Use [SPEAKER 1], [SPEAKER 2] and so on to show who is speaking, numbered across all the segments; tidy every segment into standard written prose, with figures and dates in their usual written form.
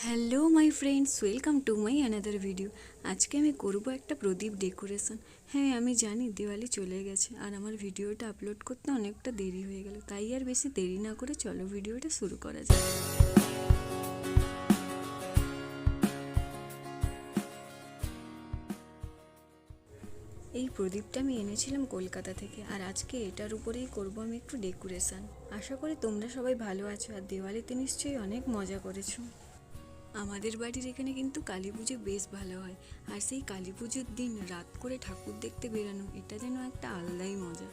[SPEAKER 1] Hello my friends, welcome to my another video. আজকে আমি করব একটা প্রদীপ ডেকোরেশন। হ্যাঁ, আমি জানি দিওয়ালি চলে গেছে আর আমার ভিডিওটা আপলোড করতে অনেকটা দেরি হয়ে গেল, তাই আর বেশি দেরি না করে চলো ভিডিওটা শুরু করা যাক। এই প্রদীপটা আমি এনেছিলাম কলকাতা থেকে, আর আজকে এটার উপরেই করব আমি একটু ডেকোরেশন। আশা করি তোমরা সবাই ভালো আছো আর দিওয়ালিতে নিশ্চয়ই অনেক মজা করেছো। আমাদের বাড়ির এখানে কিন্তু কালী পুজো বেশ ভালো হয়, আর সেই কালী পুজোর দিন রাত করে ঠাকুর দেখতে বেরানো, এটা যেন একটা আলাদাই মজা।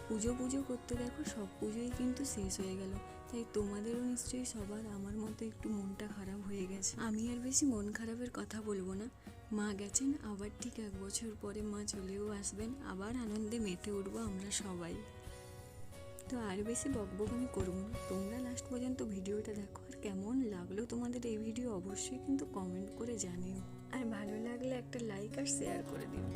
[SPEAKER 1] পুজো পুজো করতে দেখো সব পুজোই কিন্তু শেষ হয়ে গেল, তাই তোমাদেরও নিশ্চয়ই সবার আমার মতো একটু মনটা খারাপ হয়ে গেছে। আমি আর বেশি মন খারাপের কথা বলবো না। মা গেছেন, আবার ঠিক 1 বছর পরে মা চলেও আসবেন, আবার আনন্দে মেতে উঠবো আমরা সবাই। তো আর বেশি বকবক আমি করবো না, তোমরা লাস্ট পর্যন্ত ভিডিওটা দেখো। আর কেমন লাগলো তোমাদের এই ভিডিও অবশ্যই কিন্তু কমেন্ট করে জানিও, আর ভালো লাগলে একটা লাইক আর শেয়ার করে দিও।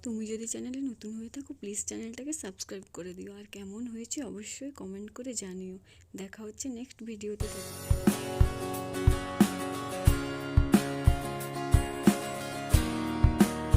[SPEAKER 1] তুমি যদি চ্যানেলে নতুন হয়ে থাকো প্লিজ চ্যানেলটাকে সাবস্ক্রাইব করে দিও, আর কেমন হয়েছে অবশ্যই কমেন্ট করে জানিও। দেখা হচ্ছে নেক্সট ভিডিওতে।